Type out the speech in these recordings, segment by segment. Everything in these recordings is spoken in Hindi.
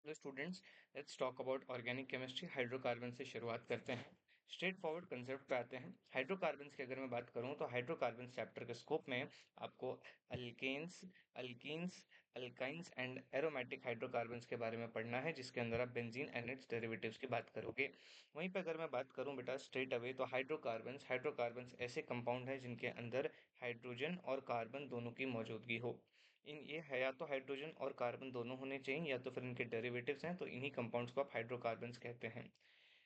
Hello students, let's talk about organic chemistry. Hydrocarbon से शुरुआत करते हैं। स्ट्रेट फॉरवर्ड कंसेप्ट पे आते हैं। हाइड्रोकार्बन्स की अगर मैं बात करूं तो हाइड्रोकार्बन्स चैप्टर के स्कोप में आपको alkanes, alkenes, alkynes and aromatic hydrocarbons के बारे में पढ़ना है, जिसके अंदर आप बेंजीन एंड इट्स डेरिवेटिव्स की बात करोगे। वहीं पे अगर मैं बात करूं बेटा स्ट्रेट अवे, तो हाइड्रोकार्बन्स हाइड्रोकार्बन्स ऐसे कंपाउंड है जिनके अंदर हाइड्रोजन और कार्बन दोनों की मौजूदगी हो। इन ये है या तो हाइड्रोजन और कार्बन दोनों होने चाहिए, या तो फिर इनके डेरिवेटिव्स हैं, तो इन्हीं कंपाउंड्स को आप हाइड्रोकार्बन्स कहते हैं।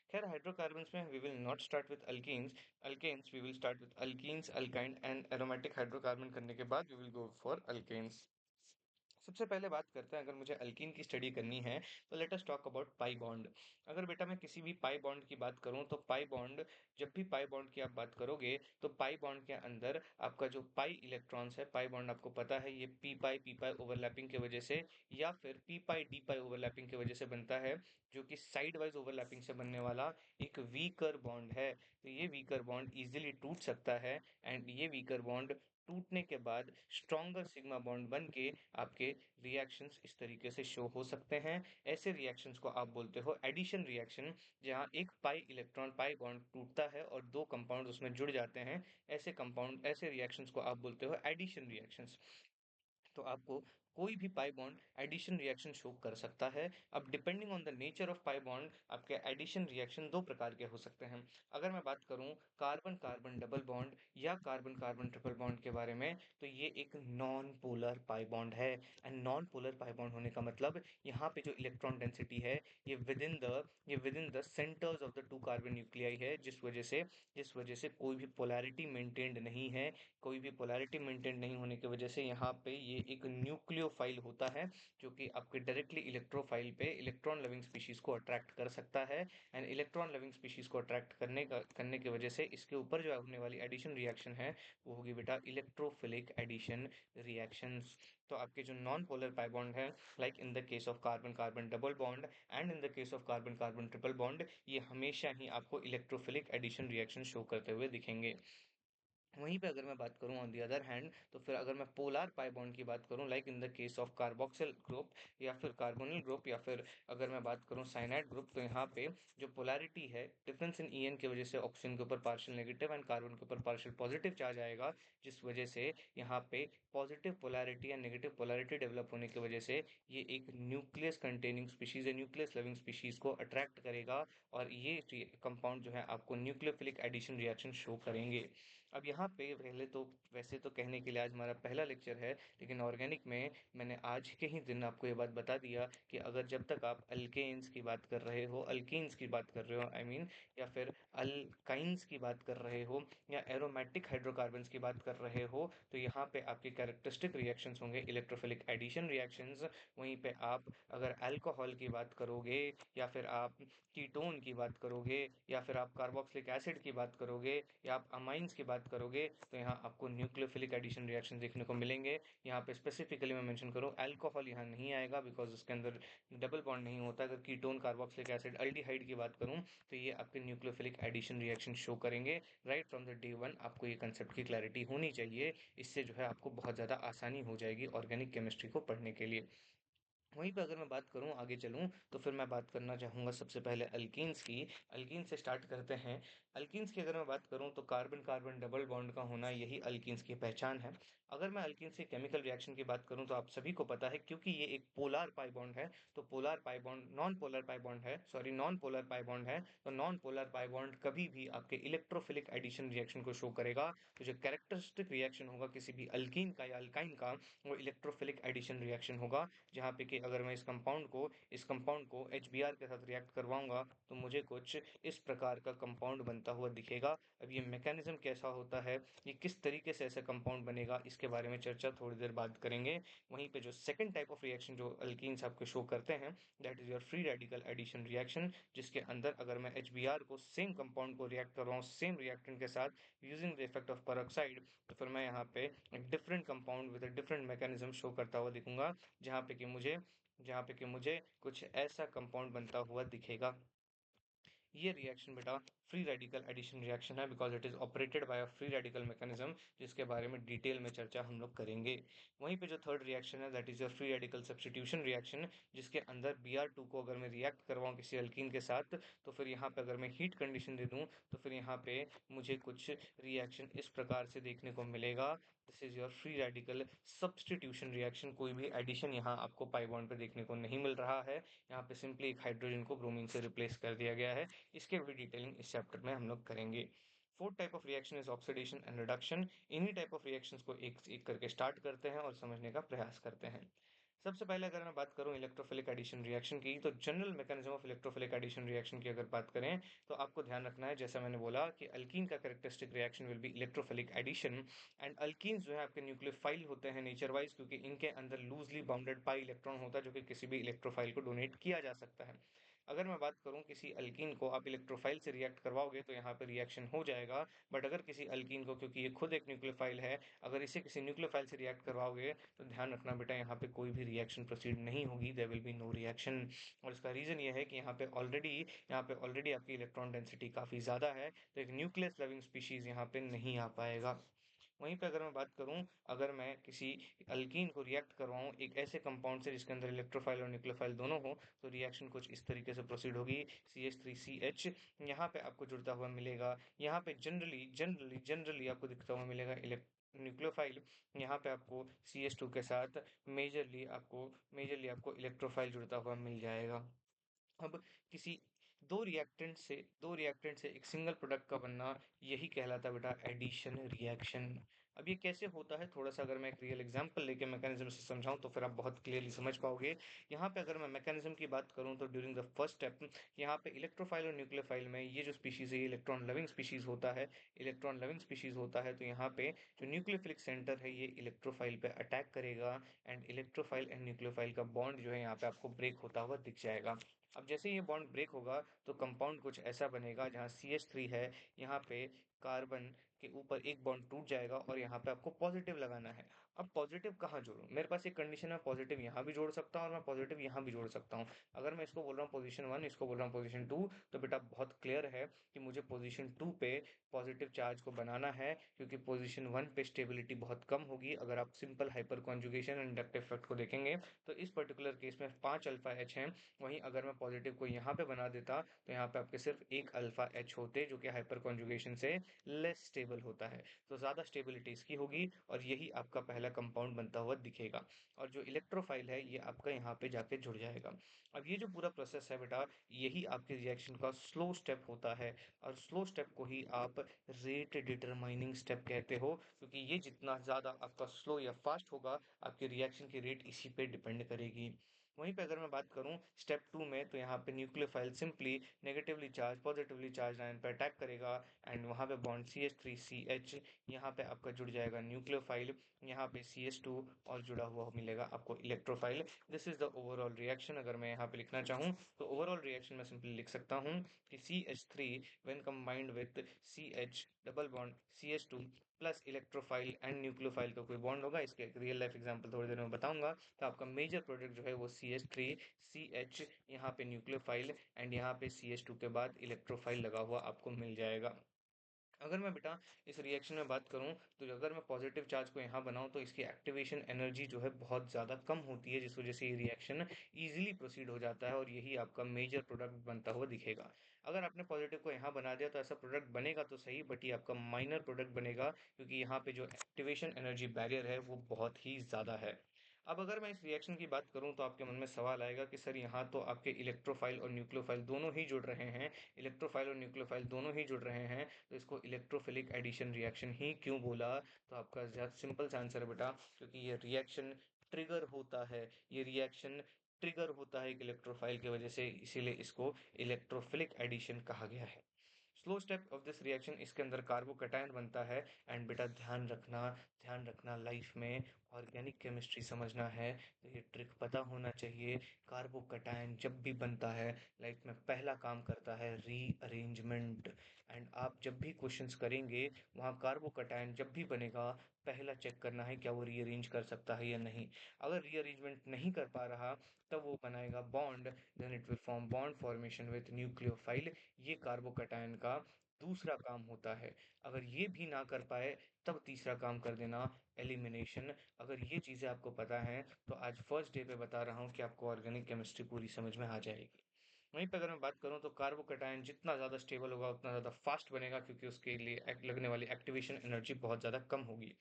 खैर, हाइड्रोकार्बन्स में we will not start with alkenes. Alkanes we will start with alkenes, alkyne and aromatic hydrocarbon करने के बाद we will go for alkanes. सबसे पहले बात करते हैं, अगर मुझे अल्कीन की स्टडी करनी है तो let us talk about pi bond. अगर बेटा मैं किसी भी पाई बॉन्ड की बात करूं तो पाई बॉन्ड, जब भी पाई बॉन्ड की आप बात करोगे तो पाई बॉन्ड के अंदर आपका जो पाई इलेक्ट्रॉन्स है, पाई बॉन्ड आपको पता है ये पी पाई ओवरलैपिंग की वजह से या फिर डी पाई ओवरलैपिंग की वजह से बनता है, जो कि साइड वाइज ओवरलैपिंग से बनने वाला एक वीकर बॉन्ड है। तो ये वीकर बॉन्ड इजीली टूट सकता है, एंड ये वीकर बॉन्ड टूटने के बाद स्ट्रॉन्गर सिग्मा बॉन्ड बन के आपके रिएक्शंस इस तरीके से शो हो सकते हैं। ऐसे रिएक्शंस को आप बोलते हो एडिशन रिएक्शन, जहां एक पाई इलेक्ट्रॉन पाई बॉन्ड टूटता है और दो कंपाउंड उसमें जुड़ जाते हैं। ऐसे रिएक्शंस को आप बोलते हो एडिशन रिएक्शंस। तो आपको कोई भी pi bond addition reaction show कर सकता है। अब depending on the nature of pi bond आपके एडिशन रिएक्शन दो प्रकार के हो सकते हैं। अगर मैं बात करूं कार्बन कार्बन डबल बॉन्ड या कार्बन कार्बन ट्रिपल बॉन्ड के बारे में, तो ये एक नॉन पोलर पाई बॉन्ड है। And non polar pi bond होने का मतलब यहाँ पे जो इलेक्ट्रॉन डेंसिटी है ये with in the centres of the two carbon nuclei है, जिस वजह से कोई भी पोलैरिटी मेंटेन्ड नहीं है। कोई भी पोलैरिटी मेंटेन नहीं होने की वजह से यहाँ पे ये एक न्यूक्लियोफाइल होता है, जो कि आपके डायरेक्टली इलेक्ट्रोफाइल पे इलेक्ट्रॉन लविंग स्पीशीज को अट्रैक्ट कर सकता है। एंड इलेक्ट्रॉन लविंग स्पीशीज को अट्रैक्ट करने की वजह से इसके ऊपर जो होने वाली एडिशन रिएक्शन है वो होगी बेटा इलेक्ट्रोफिलिक एडिशन रिएक्शंस। तो आपके जो नॉन पोलर पाई बॉन्ड है, like in the case of carbon carbon double bond and in the case of carbon carbon triple bond, ये हमेशा ही आपको इलेक्ट्रोफिलिक एडिशन रिएक्शन शो करते हुए दिखेंगे। वहीं पे अगर मैं बात करूं ऑन द अदर हैंड, तो फिर अगर मैं पोलर पाई बॉन्ड की बात करूं, like in the case of carboxyl group या फिर कार्बोनिल ग्रुप, या फिर अगर मैं बात करूं साइनाइड ग्रुप, तो यहाँ पे जो पोलैरिटी है, डिफरेंस इन ईएन की वजह से ऑक्सीजन के ऊपर पार्शियल नेगेटिव एंड कार्बन के ऊपर पार्शियल पॉजिटिव चार्ज आएगा, जिस वजह से यहाँ पे पॉजिटिव पोलैरिटी या नेगेटिव पोलैरिटी डेवलप होने की वजह से ये एक न्यूक्लियस कंटेनिंग स्पीशीज या न्यूक्लियस लविंग स्पीशीज को अट्रैक्ट करेगा, और ये कंपाउंड जो है आपको न्यूक्लियोफिलिक एडिशन रिएक्शन शो करेंगे। अब यहाँ पे पहले तो वैसे तो कहने के लिए आज हमारा पहला लेक्चर है, लेकिन ऑर्गेनिक में मैंने आज के ही दिन आपको ये बात बता दिया कि अगर जब तक आप अल्केन्स की बात कर रहे हो, अल्कीन्स की बात कर रहे हो, आई मीन, या फिर अल्काइंस की बात कर रहे हो, या एरोमेटिक हाइड्रोकार्बन्स की बात कर रहे हो, तो यहाँ पे आपके कैरेक्टरिस्टिक रिएक्शंस होंगे इलेक्ट्रोफिलिक एडिशन रिएक्शंस। वहीं पे आप अगर अल्कोहल की बात करोगे, या फिर आप कीटोन की बात करोगे, या फिर आप कार्बोक्सिलिक एसिड की बात करोगे, या आप अमाइंस की बात करोगे, तो यहाँ आपको न्यूक्लियोफिलिक एडिशन रिएक्शन देखने को मिलेंगे। यहाँ पे स्पेसिफिकली मैं मेंशन करूँ, अल्कोहल यहाँ नहीं आएगा बिकॉज उसके अंदर डबल बॉन्ड नहीं होता। अगर कीटोन कार्बोक्सिलिक एसिड अल्डिहाइड की बात करूँ, तो ये आपके न्यूक्लियोफिलिक एडिशन रिएक्शन शो करेंगे। Right from the day one आपको ये कंसेप्ट की क्लैरिटी होनी चाहिए। इससे जो है आपको बहुत ज़्यादा आसानी हो जाएगी ऑर्गेनिक केमिस्ट्री को पढ़ने के लिए। वहीं पे अगर मैं बात करूं, आगे चलूं, तो फिर मैं बात करना चाहूंगा सबसे पहले अल्कीन्स की। अल्कीन से स्टार्ट करते हैं। अल्कीन्स की अगर मैं बात करूं तो कार्बन कार्बन डबल बॉन्ड का होना यही अल्कीन्स की पहचान है। अगर मैं अल्कीन्स के केमिकल रिएक्शन की बात करूं तो आप सभी को पता है, क्योंकि ये एक पोलर पाई बॉन्ड है, तो polar pi bond non polar pi bond है, sorry non polar pi bond है, तो नॉन पोलर पाई बॉन्ड कभी भी आपके इलेक्ट्रोफिलिक एडिशन रिएक्शन को शो करेगा। तो जो कैरेक्टरिस्टिक रिएक्शन होगा किसी भी अल्कीन का या अल्काइन का, वो इलेक्ट्रोफिलिक एडिशन रिएक्शन होगा, जहाँ पे कि अगर मैं इस कंपाउंड को HBr के साथ रिएक्ट करवाऊंगा तो मुझे कुछ इस प्रकार का कंपाउंड बनता हुआ दिखेगा। अब ये मैकेनिज्म कैसा होता है, ये किस तरीके से ऐसा कंपाउंड बनेगा, इसके बारे में चर्चा थोड़ी देर बाद करेंगे। वहीं पे जो सेकंड टाइप ऑफ रिएक्शन जो अल्कीन्स आपको शो करते हैं, that is your free radical addition reaction, जिसके अंदर अगर मैं HBr को सेम कंपाउंड को रिएक्ट करवाऊं सेम रिएक्टेंट के साथ using the effect of peroxide, तो फिर मैं यहाँ पे different compound with different mechanism show करता हुआ दिखूंगा, जहाँ पे कि मुझे जहाँ पे कि मुझे कुछ ऐसा कंपाउंड बनता हुआ दिखेगा। ये रिएक्शन बेटा फ्री रेडिकल एडिशन रिएक्शन है, because it is operated by a free radical mechanism, जिसके बारे में डिटेल में चर्चा हम लोग करेंगे। वहीं पे जो थर्ड रिएक्शन है that is your free radical substitution reaction, जिसके अंदर Br2 को अगर मैं रिएक्ट करवाऊं किसी अल्कीन के साथ, तो फिर यहाँ पे अगर मैं हीट कंडीशन दे दूं तो फिर यहाँ पे मुझे कुछ रिएक्शन इस प्रकार से देखने को मिलेगा। This is your free radical substitution reaction. कोई भी एडिशन यहाँ आपको पाई बॉन्ड पे देखने को नहीं मिल रहा है, यहाँ पे सिंपली एक हाइड्रोजन को ब्रोमीन से रिप्लेस कर दिया गया है। इसके भी डिटेलिंग इस चैप्टर में हम लोग करेंगे। Fourth type of reaction is oxidation and reduction. इन्हीं टाइप ऑफ रिएक्शंस को एक एक करके स्टार्ट करते हैं और समझने का प्रयास करते हैं। सबसे पहले अगर मैं बात करूं इलेक्ट्रोफिलिक एडिशन रिएक्शन की, तो general mechanism of electrophilic addition reaction की अगर बात करें तो आपको ध्यान रखना है, जैसा मैंने बोला कि अल्कीन का characteristic reaction will be electrophilic addition. And alkenes जो है आपके न्यूक्लियोफाइल होते हैं नेचर वाइज, क्योंकि इनके अंदर लूजली बाउंडेड पाई इलेक्ट्रॉन होता है जो कि किसी भी इलेक्ट्रोफाइल को डोनेट किया जा सकता है। अगर मैं बात करूं किसी अल्कीन को आप इलेक्ट्रोफाइल से रिएक्ट करवाओगे तो यहाँ पे रिएक्शन हो जाएगा। बट अगर किसी अल्कीन को, क्योंकि ये खुद एक न्यूक्लियोफाइल है, अगर इसे किसी न्यूक्लियोफाइल से रिएक्ट करवाओगे तो ध्यान रखना बेटा यहाँ पे कोई भी रिएक्शन प्रोसीड नहीं होगी, there will be no reaction. और इसका रीजन ये है कि यहाँ पे ऑलरेडी आपकी इलेक्ट्रॉन डेंसिटी काफी ज्यादा है, तो एक न्यूक्लियस लविंग स्पीशीज यहाँ पे नहीं आ पाएगा। वहीं पे अगर मैं बात करूं, अगर मैं किसी अल्कीन को रिएक्ट करवाऊं एक ऐसे कंपाउंड से जिसके अंदर इलेक्ट्रोफाइल और न्यूक्लियोफाइल दोनों हो, तो रिएक्शन कुछ इस तरीके से प्रोसीड होगी। CH3CH यहाँ पे आपको जुड़ता हुआ मिलेगा। यहाँ पे जनरली जनरली जनरली आपको दिखता हुआ मिलेगा न्यूक्लियोफाइल। यहाँ पे आपको CH2 के साथ मेजरली आपको इलेक्ट्रोफाइल जुड़ता हुआ मिल जाएगा। अब किसी दो रिएक्टेंट से एक सिंगल प्रोडक्ट का बनना, यही कहलाता है बेटा एडिशन रिएक्शन। अब ये कैसे होता है, थोड़ा सा अगर मैं एक रियल एग्जांपल लेके मैकेनिज्म से समझाऊं तो फिर आप बहुत क्लियरली समझ पाओगे। यहाँ पे अगर मैं मैकेनिज्म की बात करूं तो ड्यूरिंग द फर्स्ट स्टेप, यहाँ पे इलेक्ट्रोफाइल और न्यूक्लियोफाइल में ये जो स्पीशीज है इलेक्ट्रॉन लविंग स्पीशीज होता है। इलेक्ट्रॉन लविंग स्पीशीज होता है तो यहाँ पे जो न्यूक्लियोफिलिक सेंटर है ये इलेक्ट्रोफाइल पे अटैक करेगा, एंड इलेक्ट्रोफाइल एंड न्यूक्लियोफाइल का बॉन्ड जो है यहाँ पे आपको ब्रेक होता हुआ दिख जाएगा। अब जैसे ये बॉन्ड ब्रेक होगा तो कंपाउंड कुछ ऐसा बनेगा जहाँ CH3 है, यहाँ पे कार्बन के ऊपर एक बॉन्ड टूट जाएगा और यहाँ पे आपको पॉजिटिव लगाना है। अब पॉजिटिव कहाँ जोड़ूं, मेरे पास एक कंडीशन है, पॉजिटिव यहाँ भी जोड़ सकता हूँ और मैं पॉजिटिव यहाँ भी जोड़ सकता हूँ। अगर मैं इसको बोल रहा हूँ पोजीशन 1, इसको बोल रहा हूँ पोजीशन 2, तो बेटा बहुत क्लियर है कि मुझे पोजीशन 2 पे पॉजिटिव चार्ज को बनाना है, क्योंकि पोजीशन 1 पे स्टेबिलिटी बहुत कम होगी। अगर आप simple hyper conjugation and inductive effect को देखेंगे तो इस पर्टिकुलर केस में 5 अल्फा H हैं। वहीं अगर मैं पॉजिटिव को यहाँ पे बना देता तो यहाँ पे आपके सिर्फ एक अल्फा H होते, जो कि हाइपर कॉन्जुगेशन से लेस स्टेबल होता है। तो ज्यादा स्टेबिलिटी इसकी होगी और यही आपका पहला कंपाउंड बनता हुआ दिखेगा। और जो इलेक्ट्रोफाइल है ये आपका यहाँ पे जाके जुड़ जाएगा। अब ये जो पूरा प्रोसेस है बेटा, यही आपके रिएक्शन का स्लो स्टेप होता है। और स्लो स्टेप को ही आप रेट डिटरमाइनिंग स्टेप कहते हो, क्योंकि ये जितना ज्यादा आपका स्लो या फास्ट होगा आपकी रिएक्शन की रेट इसी पे डिपेंड करेगी। वहीं पे अगर मैं बात करूं स्टेप 2 में, तो यहाँ पे nucleophile simply negatively charge positively charge ion पे अटैक करेगा, एंड वहां पे बॉन्ड CH3CH, यहाँ पे आपका जुड़ जाएगा न्यूक्लियोफाइल, यहाँ पे CH2 और जुड़ा हुआ मिलेगा आपको electrophile. This is the overall reaction. अगर मैं यहाँ पे लिखना चाहूँ तो ओवरऑल रिएक्शन में सिंपली लिख सकता हूँ कि CH3 when combined with CH double bond CH2 plus electrophile and nucleophile का कोई बॉन्ड होगा। इसके रियल लाइफ एग्जांपल थोड़ी देर में बताऊंगा। तो आपका मेजर प्रोडक्ट जो है वो CH3CH, यहाँ पे न्यूक्लियोफाइल एंड यहाँ पे CH2 के बाद इलेक्ट्रोफाइल लगा हुआ आपको मिल जाएगा। अगर मैं बेटा इस रिएक्शन में बात करूं तो अगर मैं पॉजिटिव चार्ज को यहाँ बनाऊं तो इसकी एक्टिवेशन एनर्जी जो है बहुत ज़्यादा कम होती है, जिस वजह से ये रिएक्शन इजीली प्रोसीड हो जाता है और यही आपका मेजर प्रोडक्ट बनता हुआ दिखेगा। अगर आपने पॉजिटिव को यहाँ बना दिया तो ऐसा प्रोडक्ट बनेगा तो सही, बट ये आपका माइनर प्रोडक्ट बनेगा, क्योंकि यहाँ पे जो एक्टिवेशन एनर्जी बैरियर है वो बहुत ही ज़्यादा है। अब अगर मैं इस रिएक्शन की बात करूं तो आपके मन में सवाल आएगा कि सर यहाँ तो आपके इलेक्ट्रोफाइल और न्यूक्लियोफाइल दोनों ही जुड़ रहे हैं, इलेक्ट्रोफाइल और न्यूक्लियोफाइल दोनों ही जुड़ रहे हैं, तो इसको इलेक्ट्रोफिलिक एडिशन रिएक्शन ही क्यों बोला? तो आपका ज्यादा सिंपल सा आंसर है बेटा, क्योंकि ये रिएक्शन ट्रिगर होता है, ये रिएक्शन ट्रिगर होता है एक इलेक्ट्रोफाइल की वजह से, इसीलिए इसको इलेक्ट्रोफिलिक एडिशन कहा गया है। Slow step of this reaction, इसके अंदर कार्बोकैटायन बनता है। एंड बेटा ध्यान रखना लाइफ में ऑर्गेनिक केमिस्ट्री समझना है तो ये ट्रिक पता होना चाहिए। कार्बोकैटायन जब भी बनता है लाइफ में पहला काम करता है रीअरेंजमेंट। एंड आप जब भी क्वेश्चंस करेंगे वहाँ कार्बोकैटायन जब भी बनेगा पहला चेक करना है क्या वो रीअरेंज कर सकता है या नहीं। अगर रीअरेंजमेंट नहीं कर पा रहा तब वो बनाएगा bond, then it will form bond formation with nucleophile. ये कार्बोकैटायन का दूसरा काम होता है। अगर ये भी ना कर पाए तब तीसरा काम कर देना, एलिमिनेशन। अगर ये चीज़ें आपको पता हैं तो आज फर्स्ट डे पे बता रहा हूँ कि आपको ऑर्गेनिक केमिस्ट्री पूरी समझ में आ जाएगी। वहीं पे अगर मैं बात करूँ तो कार्बोकैटायन जितना ज़्यादा स्टेबल होगा उतना ज़्यादा फास्ट बनेगा, क्योंकि उसके लिए लगने वाली एक्टिवेशन एनर्जी बहुत ज़्यादा कम होगी।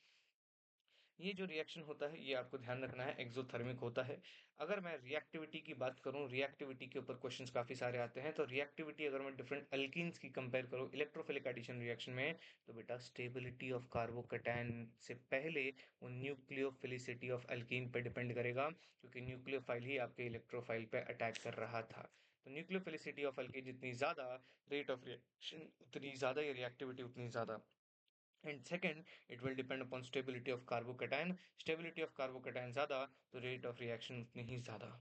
ये जो रिएक्शन होता है ये आपको ध्यान रखना है एक्सोथर्मिक होता है। अगर मैं रिएक्टिविटी की बात करूं, रिएक्टिविटी के ऊपर क्वेश्चंस काफी सारे आते हैं, तो रिएक्टिविटी अगर मैं डिफरेंट अल्कीन्स की कंपेयर करूं इलेक्ट्रोफिलिक एडिशन रिएक्शन में, तो बेटा स्टेबिलिटी ऑफ कार्बोकैटायन से पहले वो न्यूक्लियोफिलिसिटी ऑफ अल्कीन पे डिपेंड करेगा, क्योंकि न्यूक्लियोफाइल ही आपके इलेक्ट्रोफाइल पे अटैक कर रहा था। तो न्यूक्लियोफिलिसिटी ऑफ अल्कीन जितनी ज्यादा, रेट ऑफ रिएक्शन उतनी ज्यादा, ये रिएक्टिविटी उतनी ज्यादा। And second, it will depend upon stability of carbocation. Stability of carbocation ज़्यादा तो rate of reaction उतनी ही ज़्यादा।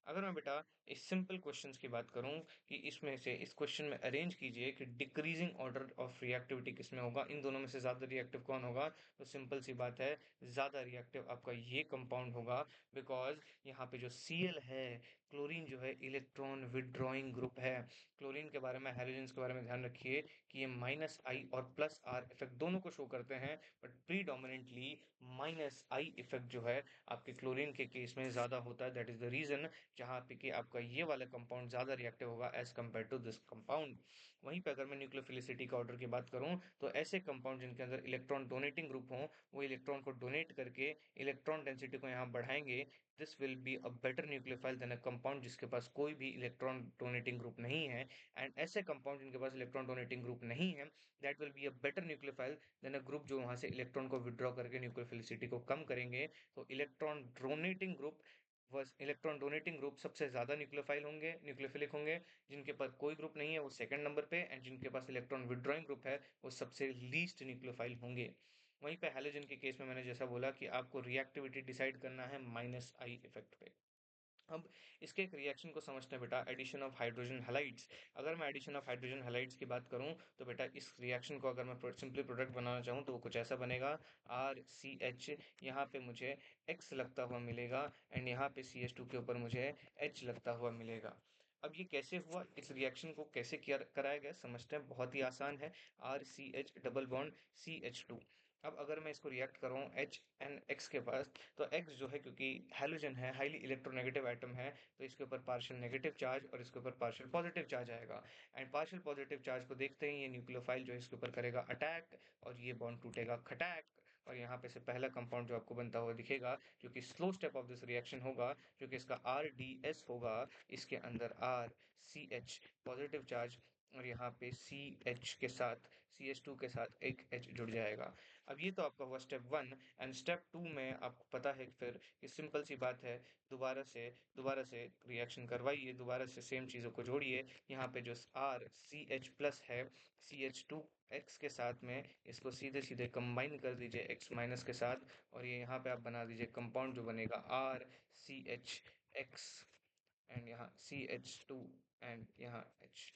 अगर मैं बेटा इस सिंपल क्वेश्चंस की बात करूं कि इसमें से इस क्वेश्चन में अरेंज कीजिए कि डिक्रीजिंग ऑर्डर ऑफ रिएक्टिविटी किसमें होगा, इन दोनों में से ज्यादा रिएक्टिव कौन होगा, तो सिंपल सी बात है ज्यादा रिएक्टिव आपका ये कंपाउंड होगा। बिकॉज यहाँ पे जो Cl है, क्लोरीन जो है इलेक्ट्रॉन विदड्रॉइंग ग्रुप है। क्लोरीन के बारे में, हेलोजेंस के बारे में ध्यान रखिए कि ये -I और +R इफेक्ट दोनों को शो करते हैं, बट प्रीडोमिनेंटली -I इफेक्ट जो है आपके क्लोरीन के केस में ज्यादा होता है। दैट इज द रीजन जहाँ पे कि आपका ये वाला कंपाउंड ज्यादा रिएक्टिव होगा as compare to this compound. वहीं पे अगर मैं न्यूक्लियोफिलिसिटी का ऑर्डर की बात करूं तो ऐसे कंपाउंड जिनके अंदर इलेक्ट्रॉन डोनेटिंग ग्रुप हो, वो इलेक्ट्रॉन को डोनेट करके इलेक्ट्रॉन डेंसिटी को यहाँ बढ़ाएंगे। This will be a better nucleophile than a compound जिसके पास कोई भी इलेक्ट्रॉन डोनेटिंग ग्रुप नहीं है। एंड ऐसे कंपाउंड जिनके पास इलेक्ट्रॉन डोनेटिंग ग्रुप नहीं है, that will be a better nucleophile than a group जो वहां से इलेक्ट्रॉन को विड्रॉ करके न्यूक्लियोफिलिसिटी को कम करेंगे। तो इलेक्ट्रॉन डोनेटिंग ग्रुप बस इलेक्ट्रॉन डोनेटिंग ग्रुप सबसे ज्यादा न्यूक्लियोफाइल होंगे, न्यूक्लियोफिलिक होंगे। जिनके पास कोई ग्रुप नहीं है वो सेकंड नंबर पे, एंड जिनके पास इलेक्ट्रॉन विड्रॉइंग ग्रुप है वो सबसे लीस्ट न्यूक्लियोफाइल होंगे। वहीं पे हैलोजन के केस में मैंने जैसा बोला कि आपको रिएक्टिविटी डिसाइड करना है -I इफेक्ट पे। अब इसके एक रिएक्शन को समझते हैं बेटा, एडिशन ऑफ हाइड्रोजन हैलाइड्स। अगर मैं एडिशन ऑफ हाइड्रोजन हैलाइड्स की बात करूं तो बेटा इस रिएक्शन को अगर मैं सिंपली प्रोडक्ट बनाना चाहूं तो वो कुछ ऐसा बनेगा, RCH। यहाँ पे मुझे X लगता हुआ मिलेगा, एंड यहाँ पे CH2 के ऊपर मुझे H लगता हुआ मिलेगा। अब ये कैसे हुआ, इस रिएक्शन को कैसे किया कराया गया समझते हैं, बहुत ही आसान है। RCH double bond CH2। अब अगर मैं इसको रिएक्ट करूँ HNX के पास, तो X जो है क्योंकि हैलोजन है, हाईली इलेक्ट्रोनेगेटिव एटम है, तो इसके ऊपर पार्शियल नेगेटिव चार्ज और इसके ऊपर पार्शियल पॉजिटिव चार्ज आएगा। एंड पार्शियल पॉजिटिव चार्ज को देखते ही ये न्यूक्लियोफाइल जो है इसके ऊपर करेगा अटैक, और ये बॉन्ड टूटेगा खटैक। और यहाँ पे से पहला कंपाउंड जो आपको बनता हुआ दिखेगा, जो कि slow step of this reaction होगा, जो कि इसका RDS होगा, इसके अंदर RCH पॉजिटिव चार्ज, और यहाँ पे CH के साथ, CH2 के साथ एक H जुड़ जाएगा। अब ये तो आपका हुआ स्टेप 1। एंड स्टेप 2 में आपको पता है फिर कि सिंपल सी बात है, दोबारा से रिएक्शन करवाइए, दोबारा से सेम चीज़ों को जोड़िए। यहाँ पे जो RCH+ है, CH2X के साथ में इसको सीधे सीधे कंबाइन कर दीजिए X- के साथ, और ये यहाँ पे आप बना दीजिए कंपाउंड जो बनेगा RCHX, एंड यहाँ CH2, एंड यहाँ H।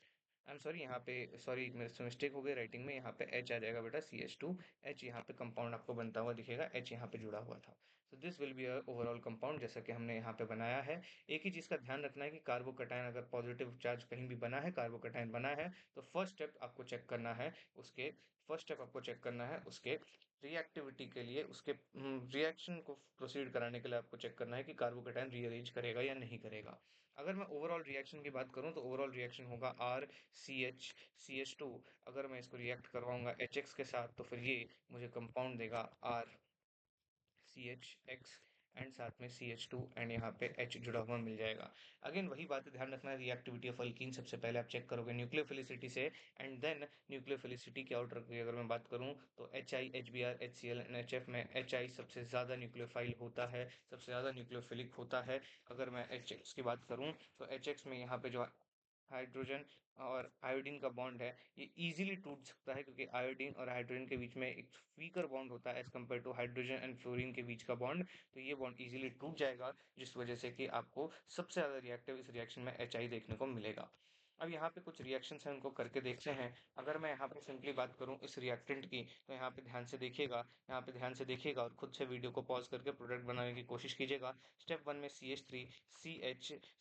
आई एम सॉरी, यहाँ पे सॉरी मेरे से मिस्टेक हो गई राइटिंग में, यहाँ पे H आ जाएगा बेटा, CH2 H यहाँ पे कंपाउंड आपको बनता हुआ दिखेगा, H यहाँ पे जुड़ा हुआ था। तो this will be a overall compound जैसा कि हमने यहाँ पे बनाया है। एक ही चीज का ध्यान रखना है कि कार्बोकैटायन अगर पॉजिटिव चार्ज कहीं भी बना है, कार्बोकैटायन बना है, तो फर्स्ट स्टेप आपको चेक करना है उसके रिएक्टिविटी के लिए, उसके रिएक्शन को प्रोसीड कराने के लिए आपको चेक करना है कि कार्बोकैटायन रीअरेंज करेगा या नहीं करेगा। अगर मैं ओवरऑल रिएक्शन की बात करूं तो ओवरऑल रिएक्शन होगा RCH CH2। अगर मैं इसको रिएक्ट करवाऊंगा HX के साथ तो फिर ये मुझे कंपाउंड देगा RCHX, एंड साथ में CH2, एंड यहाँ पे H जुड़ा हुआ मिल जाएगा। अगेन वही बात है, ध्यान रखना है रिएक्टिविटी ऑफ अल्कीन सबसे पहले आप चेक करोगे न्यूक्लियोफिलिसिटी से, एंड देन न्यूक्लियोफिलिसिटी के आउटर की अगर मैं बात करूं तो HI HBr HCl and HF में HI सबसे ज्यादा न्यूक्लियोफाइल होता है, सबसे ज्यादा न्यूक्लियोफिलिक होता है। अगर मैं HX की बात करूं तो HX में यहाँ पे जो हाइड्रोजन और आयोडीन का बॉन्ड है, ये इजीली टूट सकता है, क्योंकि आयोडीन और हाइड्रोजन के बीच में एक वीकर बॉन्ड होता है as compare to hydrogen and fluorine के बीच का बॉन्ड। तो ये बॉन्ड इजीली टूट जाएगा, जिस वजह से कि आपको सबसे ज्यादा रिएक्टिव इस रिएक्शन में HI देखने को मिलेगा। अब यहाँ पे कुछ रिएक्शंस हैं, उनको करके देखते हैं। अगर मैं यहाँ पे सिंपली बात करूँ इस रिएक्टेंट की, तो यहाँ पे ध्यान से देखिएगा, यहाँ पे ध्यान से देखिएगा और खुद से वीडियो को पॉज करके प्रोडक्ट बनाने की कोशिश कीजिएगा। स्टेप 1 में CH3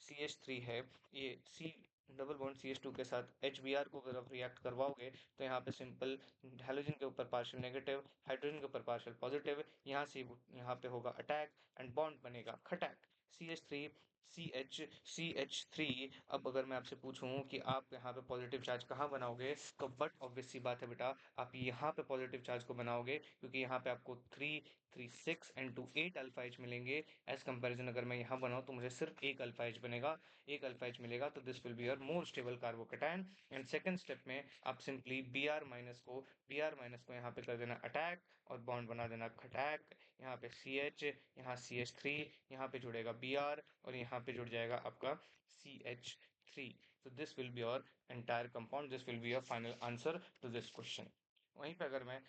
CH3 है, ये C डबल बॉन्ड CH2 के साथ HBr को अगर आप रिएक्ट करवाओगे, तो यहाँ पे सिंपल हाइड्रोजन के ऊपर पार्शियल नेगेटिव, हाइड्रोजन के ऊपर पार्शियल पॉजिटिव, यहाँ से यहाँ पे होगा अटैक एंड बॉन्ड बनेगा खटैक। CH3 CH3। अब अगर मैं आपसे पूछूं कि आप यहाँ पे पॉजिटिव चार्ज कहाँ बनाओगे, तो बट ऑब्वियस सी बात है बेटा, आप यहाँ पे पॉजिटिव चार्ज को बनाओगे, क्योंकि यहाँ पे आपको 3 6 8 अल्फा H मिलेंगे। एज कंपैरिजन अगर मैं यहाँ बनाऊं तो मुझे सिर्फ एक अल्फा H बनेगा, एक अल्फा H मिलेगा। तो this will be your more stable carbocation. And second step में आप सिंपली Br माइनस को यहाँ पे कर देना अटैक और बॉन्ड बना देना खटैक। यहाँ पे CH, यहाँ CH3, यहाँ पे जुड़ेगा Br और यहाँ पे जुड़ जाएगा आपका CH3। तो this will be your entire compound, this will be your final answer to this question. वहीं पे अगर मैं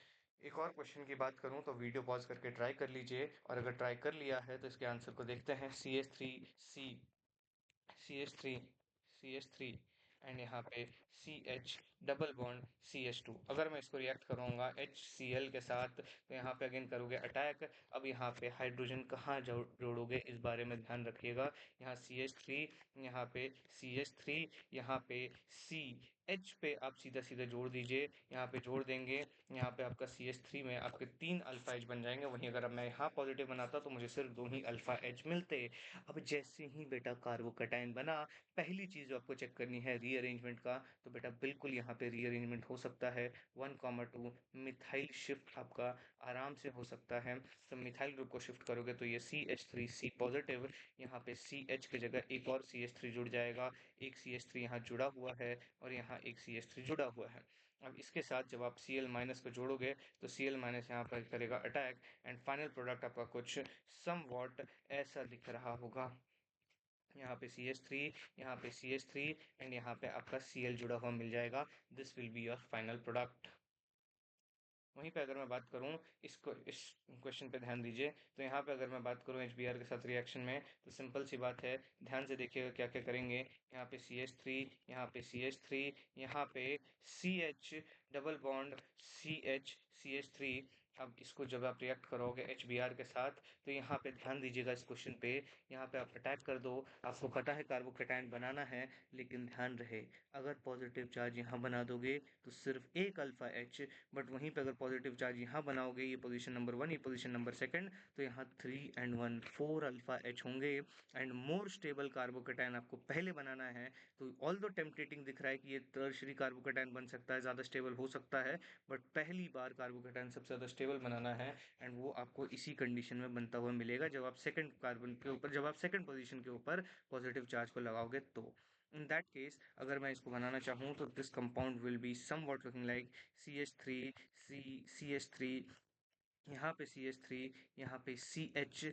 एक और क्वेश्चन की बात करूं, तो वीडियो पॉज करके ट्राई कर लीजिए, और अगर ट्राई कर लिया है तो इसके आंसर को देखते हैं। CH3 CH3 एंड यहाँ पे CH डबल बॉन्ड CH2। अगर मैं इसको रिएक्ट करूंगा HCl के साथ, तो यहाँ पे अगेन करोगे अटैक। अब यहाँ पे हाइड्रोजन कहाँ जोड़ोगे, इस बारे में ध्यान रखिएगा। यहाँ CH3, यहाँ पे CH3, यहाँ पे CH पे आप सीधा सीधा जोड़ दीजिए, यहाँ पे जोड़ देंगे। यहाँ पे आपका CH3 में आपके 3 अल्फा H बन जाएंगे। वहीं अगर अब मैं यहाँ पॉजिटिव बनाता तो मुझे सिर्फ 2 ही अल्फा H मिलते। अब जैसे ही बेटा कार्बोकेटाइन बना, पहली चीज जो आपको चेक करनी है रीअरेंजमेंट का, तो बेटा बिल्कुल यहाँ पे रीअरेंजमेंट हो सकता है। 1,2 मिथाइल शिफ्ट आपका आराम से हो सकता है। तो मिथाइल ग्रुप को शिफ्ट करोगे तो ये CH3C पॉजिटिव, यहाँ पे CH की जगह एक और CH3 जुड़ जाएगा। एक CH3 यहाँ जुड़ा हुआ है और यहाँ एक CH3 जुड़ा हुआ है। अब इसके साथ जब आप Cl माइनस को जोड़ोगे, तो Cl माइनस यहाँ पर करेगा अटैक एंड फाइनल प्रोडक्ट आपका कुछ सम वॉट ऐसा दिख रहा होगा। यहाँ पे CH3, यहाँ पे CH3 एंड यहाँ पे आपका Cl जुड़ा हुआ मिल जाएगा। This will be your final product. वहीं पे अगर मैं बात करूं, इस क्वेश्चन पे ध्यान दीजिए। तो यहाँ पे अगर मैं बात करूं HBr के साथ रिएक्शन में, तो सिंपल सी बात है, ध्यान से देखिएगा क्या क्या करेंगे। यहाँ पे CH3, यहाँ पे CH3, यहाँ पे CH double bond CH CH3। अब इसको जब आप रिएक्ट करोगे HBr के साथ, तो यहाँ पे ध्यान दीजिएगा इस क्वेश्चन पे। यहाँ पे आप अटैक कर दो, आपको पता है कार्बोकेटाइन बनाना है, लेकिन ध्यान रहे अगर पॉजिटिव चार्ज यहाँ बना दोगे तो सिर्फ एक अल्फा H, बट वहीं पे अगर पॉजिटिव चार्ज यहाँ बनाओगे, ये पोजीशन नंबर 1, ये पोजीशन नंबर 2, तो यहाँ 3 एंड 1 4 अल्फा H होंगे। एंड मोर स्टेबल कार्बोकेटाइन आपको पहले बनाना है। तो ऑल दो टेम्पटेटिंग दिख रहा है कि ये टर्शियरी कार्बोकेटाइन बन सकता है, ज़्यादा स्टेबल हो सकता है, बट पहली बार कार्बोकेटाइन सबसे ज़्यादा स्टेबल बनाना है। एंड वो आपको इसी कंडीशन में बनता हुआ मिलेगा, जब आप सेकंड कार्बन के ऊपर, जब आप सेकंड पोजीशन के ऊपर पॉजिटिव चार्ज को लगाओगे। तो इन दैट केस अगर मैं इसको बनाना चाहूँ, तो this compound will be somewhat looking like CH3 CH3, यहाँ पे CH3, यहाँ पे CH,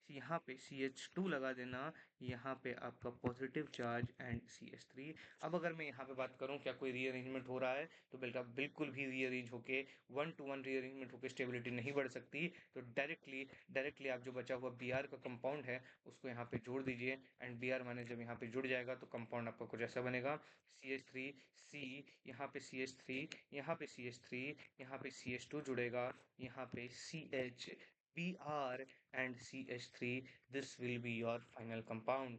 यहाँ पे CH2 लगा देना, यहाँ पे आपका पॉजिटिव चार्ज एंड CH3। अब अगर मैं यहाँ पे बात करूँ क्या कोई रीअरेंजमेंट हो रहा है, तो बेटा बिल्कुल भी रीअरेंज होके 1 to 1 रीअरेंजमेंट होके स्टेबिलिटी नहीं बढ़ सकती। तो डायरेक्टली आप जो बचा हुआ Br का कंपाउंड है उसको यहाँ पे जोड़ दीजिए। एंड Br माने जब यहाँ पे जुड़ जाएगा तो कंपाउंड आपका कुछ ऐसा बनेगा। CH3C, यहाँ पे CH3, यहाँ पे CH3, यहाँ पे CH2 जुड़ेगा, यहाँ पे CH, Br and CH3। This will be your final compound.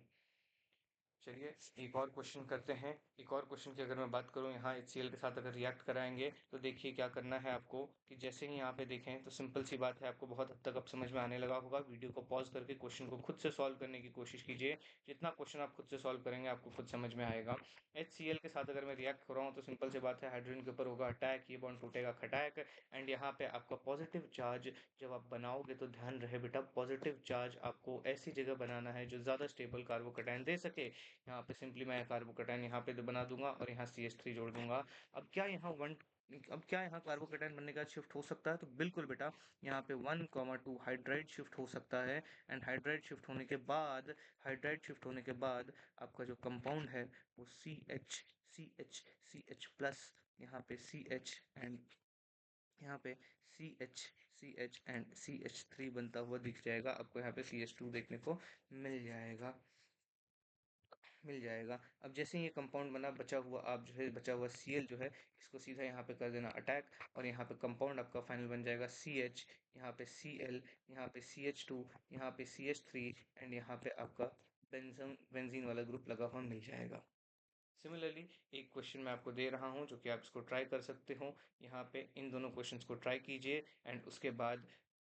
चलिए एक और क्वेश्चन करते हैं। एक और क्वेश्चन की अगर मैं बात करूं, यहाँ HCl के साथ अगर रिएक्ट कराएंगे, तो देखिए क्या करना है आपको, कि जैसे ही यहाँ पे देखें तो सिंपल सी बात है, आपको बहुत हद तक अब समझ में आने लगा होगा। वीडियो को पॉज करके क्वेश्चन को खुद से सॉल्व करने की कोशिश कीजिए। जितना क्वेश्चन आप खुद से सॉल्व करेंगे आपको खुद समझ में आएगा। HCl के साथ अगर मैं रिएक्ट कर रहा हूँ, तो सिंपल सी बात है, हाइड्रोजन के ऊपर होगा अटैक, ये बॉन्ड टूटेगा खटैक। एंड यहाँ पे आपका पॉजिटिव चार्ज जब आप बनाओगे, तो ध्यान रहे बेटा पॉजिटिव चार्ज आपको ऐसी जगह बनाना है जो ज्यादा स्टेबल कार्बोकेटाइन दे सके। यहाँ पे सिंपली मैं कार्बोकेटाइन यहाँ पे बना दूंगा और यहाँ CH3 जोड़ दूंगा। अब क्या यहाँ अब क्या यहाँ कार्बोकेटाइन बनने के बाद शिफ्ट हो सकता है? तो बिल्कुल बेटा, यहाँ पे 1,2 हाइड्राइड शिफ्ट हो सकता है। एंड हाइड्राइड शिफ्ट होने के बाद आपका जो कंपाउंड है वो सी एच प्लस, यहाँ पे सी एच एंड यहाँ पे C H C H three बनता हुआ दिख जाएगा आपको। यहाँ पे CH2 देखने को मिल जाएगा। अब जैसे ही ये कंपाउंड बना, बचा हुआ आप जो है, बचा हुआ Cl जो है, इसको सीधा यहाँ पे कर देना अटैक, और यहाँ पे कंपाउंड आपका फाइनल बन जाएगा CH, यहाँ पे Cl, यहाँ पे CH2, यहाँ पे CH3, एंड यहाँ पे आपका बेंजीन वाला ग्रुप लगा हुआ मिल जाएगा। सिमिलरली एक क्वेश्चन मैं आपको दे रहा हूँ जो कि आप इसको ट्राई कर सकते हो। यहाँ पे इन दोनों क्वेश्चंस को ट्राई कीजिए, एंड उसके बाद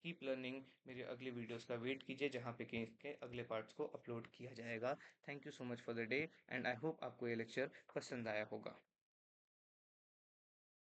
कीप लर्निंग, मेरे अगले वीडियोस का वेट कीजिए जहाँ पे कि इसके अगले पार्ट्स को अपलोड किया जाएगा। Thank you so much for the day, and I hope आपको ये लेक्चर पसंद आया होगा।